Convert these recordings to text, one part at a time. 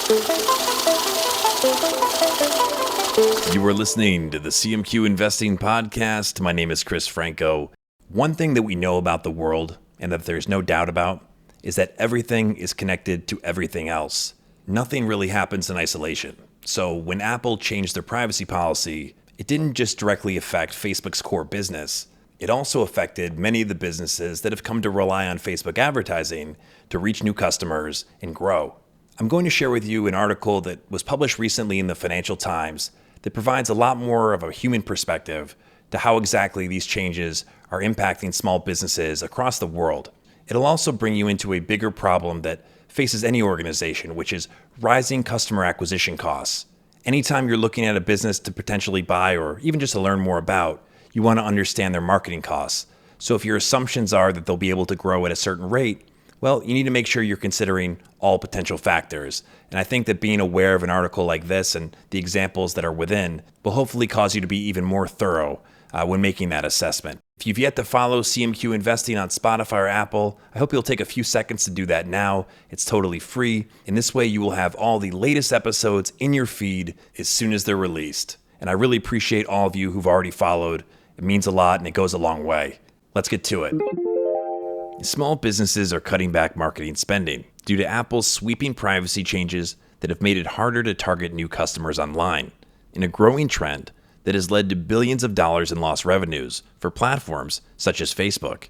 You are listening to the CMQ Investing Podcast. My name is Chris Franco. One thing that we know about the world, and that there's no doubt about, is that everything is connected to everything else. Nothing really happens in isolation. So when Apple changed their privacy policy, it didn't just directly affect Facebook's core business. It also affected many of the businesses that have come to rely on Facebook advertising to reach new customers and grow. I'm going to share with you an article that was published recently in the Financial Times that provides a lot more of a human perspective to how exactly these changes are impacting small businesses across the world. It'll also bring you into a bigger problem that faces any organization, which is rising customer acquisition costs. Anytime you're looking at a business to potentially buy or even just to learn more about, you want to understand their marketing costs. So if your assumptions are that they'll be able to grow at a certain rate, well, you need to make sure you're considering all potential factors. And I think that being aware of an article like this and the examples that are within will hopefully cause you to be even more thorough when making that assessment. If you've yet to follow CMQ Investing on Spotify or Apple, I hope you'll take a few seconds to do that now. It's totally free. In this way, you will have all the latest episodes in your feed as soon as they're released. And I really appreciate all of you who've already followed. It means a lot and it goes a long way. Let's get to it. Small businesses are cutting back marketing spending due to Apple's sweeping privacy changes that have made it harder to target new customers online, in a growing trend that has led to billions of dollars in lost revenues for platforms such as Facebook.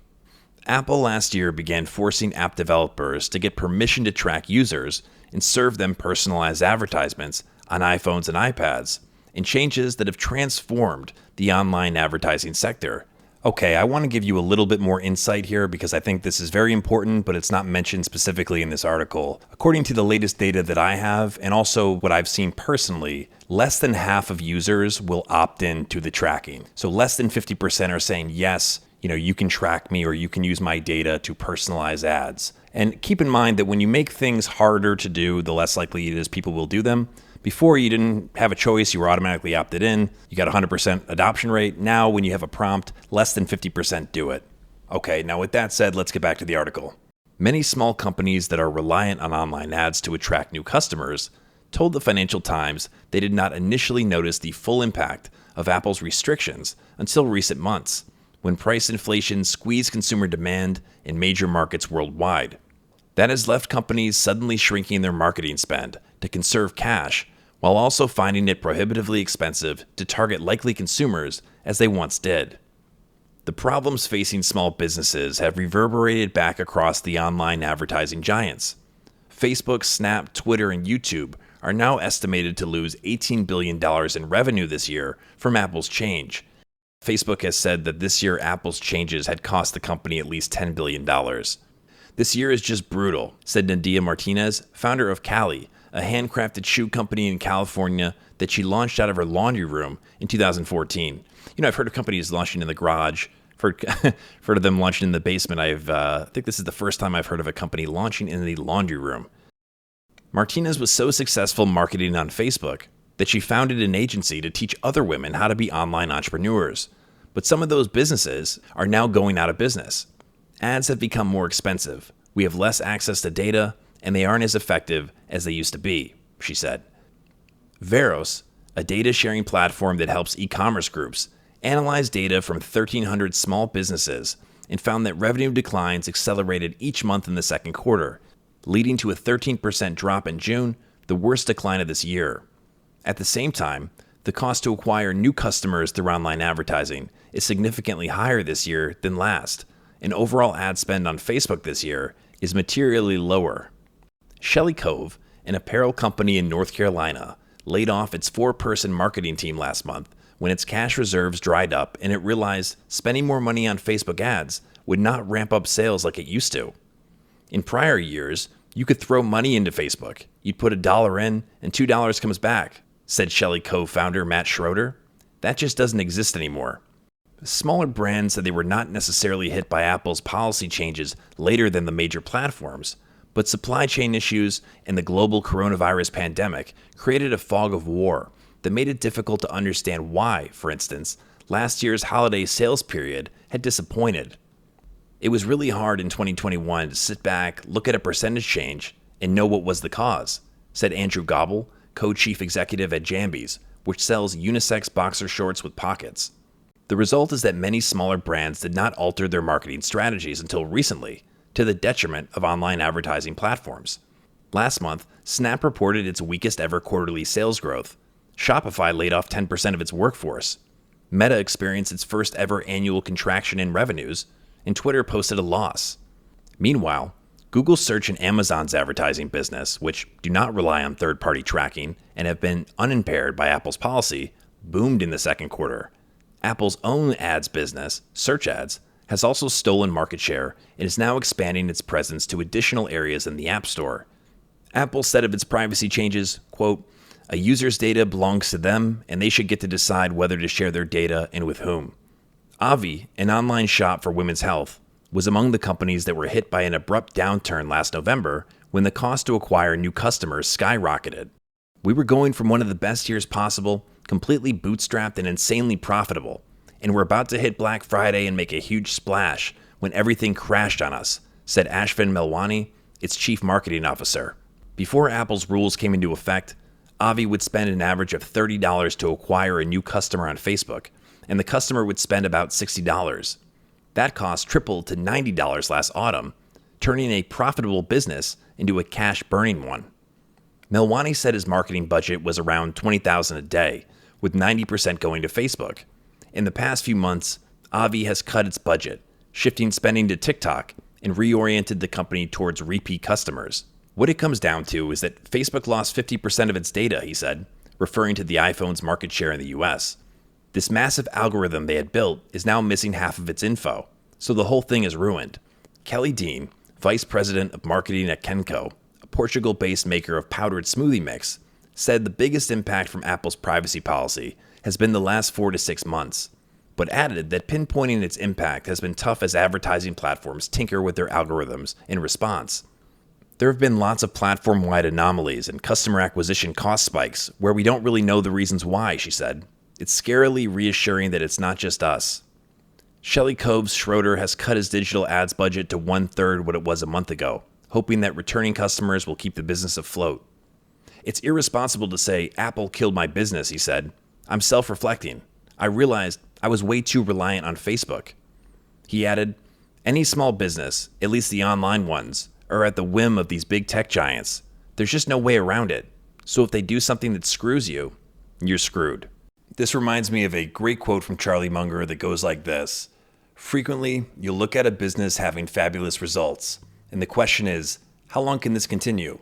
Apple last year began forcing app developers to get permission to track users and serve them personalized advertisements on iPhones and iPads, in changes that have transformed the online advertising sector. Okay, I want to give you a little bit more insight here because I think this is very important, but it's not mentioned specifically in this article. According to the latest data that I have, and also what I've seen personally, less than half of users will opt in to the tracking. So less than 50% are saying, yes, you can track me or you can use my data to personalize ads. And keep in mind that when you make things harder to do, the less likely it is people will do them. Before, you didn't have a choice, you were automatically opted in, you got 100% adoption rate. Now, when you have a prompt, less than 50% do it. Okay, now with that said, let's get back to the article. Many small companies that are reliant on online ads to attract new customers told the Financial Times they did not initially notice the full impact of Apple's restrictions until recent months, when price inflation squeezed consumer demand in major markets worldwide. That has left companies suddenly shrinking their marketing spend to conserve cash, while also finding it prohibitively expensive to target likely consumers as they once did. The problems facing small businesses have reverberated back across the online advertising giants. Facebook, Snap, Twitter, and YouTube are now estimated to lose $18 billion in revenue this year from Apple's change. Facebook has said that this year Apple's changes had cost the company at least $10 billion. This year is just brutal, said Nadia Martinez, founder of Cali, a handcrafted shoe company in California that she launched out of her laundry room in 2014. I've heard of companies launching in the garage, heard of them launching in the basement. I think this is the first time I've heard of a company launching in the laundry room. Martinez was so successful marketing on Facebook that she founded an agency to teach other women how to be online entrepreneurs. But some of those businesses are now going out of business. Ads have become more expensive. We have less access to data, and they aren't as effective as they used to be, she said. Veros, a data sharing platform that helps e-commerce groups, analyzed data from 1,300 small businesses and found that revenue declines accelerated each month in the second quarter, leading to a 13% drop in June, the worst decline of this year. At the same time, the cost to acquire new customers through online advertising is significantly higher this year than last, and overall ad spend on Facebook this year is materially lower. Shelly Cove, an apparel company in North Carolina, laid off its 4-person marketing team last month when its cash reserves dried up and it realized spending more money on Facebook ads would not ramp up sales like it used to. In prior years, you could throw money into Facebook. You'd put $1 in and $2 comes back, said Shelly Cove founder Matt Schroeder. That just doesn't exist anymore. Smaller brands said they were not necessarily hit by Apple's policy changes later than the major platforms, but supply chain issues and the global coronavirus pandemic created a fog of war that made it difficult to understand why, for instance, last year's holiday sales period had disappointed. It was really hard in 2021 to sit back, look at a percentage change, and know what was the cause. said Andrew Gobble, co-chief executive at Jambies, which sells unisex boxer shorts with pockets. The result is that many smaller brands did not alter their marketing strategies until recently, to the detriment of online advertising platforms. Last month, Snap reported its weakest ever quarterly sales growth. Shopify laid off 10% of its workforce. Meta experienced its first ever annual contraction in revenues, and Twitter posted a loss. Meanwhile, Google Search and Amazon's advertising business, which do not rely on third-party tracking and have been unimpaired by Apple's policy, boomed in the second quarter. Apple's own ads business, Search Ads, has also stolen market share and is now expanding its presence to additional areas in the App Store. Apple said of its privacy changes, quote, "A user's data belongs to them, and they should get to decide whether to share their data and with whom." Avi, an online shop for women's health, was among the companies that were hit by an abrupt downturn last November when the cost to acquire new customers skyrocketed. "We were going from one of the best years possible, completely bootstrapped and insanely profitable, and we're about to hit Black Friday and make a huge splash when everything crashed on us," said Ashvin Melwani, its chief marketing officer. Before Apple's rules came into effect, Avi would spend an average of $30 to acquire a new customer on Facebook, and the customer would spend about $60. That cost tripled to $90 last autumn, turning a profitable business into a cash-burning one. Melwani said his marketing budget was around $20,000 a day, with 90% going to Facebook. In the past few months, Avi has cut its budget, shifting spending to TikTok, and reoriented the company towards repeat customers. What it comes down to is that Facebook lost 50% of its data, he said, referring to the iPhone's market share in the US. This massive algorithm they had built is now missing half of its info, so the whole thing is ruined. Kelly Dean, vice president of marketing at Kenco, a Portugal-based maker of powdered smoothie mix, said the biggest impact from Apple's privacy policy has been the last 4 to 6 months, but added that pinpointing its impact has been tough as advertising platforms tinker with their algorithms in response. There have been lots of platform-wide anomalies and customer acquisition cost spikes where we don't really know the reasons why, she said. It's scarily reassuring that it's not just us. Shelley Coves Schroeder has cut his digital ads budget to 1/3 what it was a month ago, hoping that returning customers will keep the business afloat. "It's irresponsible to say, 'Apple killed my business,' he said. I'm self-reflecting. I realized I was way too reliant on Facebook." He added, "Any small business, at least the online ones, are at the whim of these big tech giants. There's just no way around it. So if they do something that screws you, you're screwed." This reminds me of a great quote from Charlie Munger that goes like this: "Frequently, you'll look at a business having fabulous results, and the question is, how long can this continue?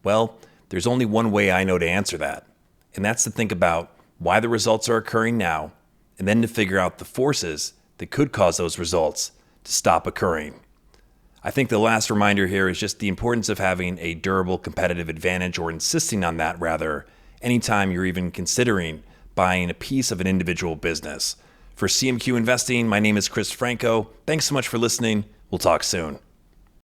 Well, there's only one way I know to answer that, and that's to think about why the results are occurring now, and then to figure out the forces that could cause those results to stop occurring." I think the last reminder here is just the importance of having a durable competitive advantage, or insisting on that rather, anytime you're even considering buying a piece of an individual business. For CMQ Investing, my name is Chris Franco. Thanks so much for listening. We'll talk soon.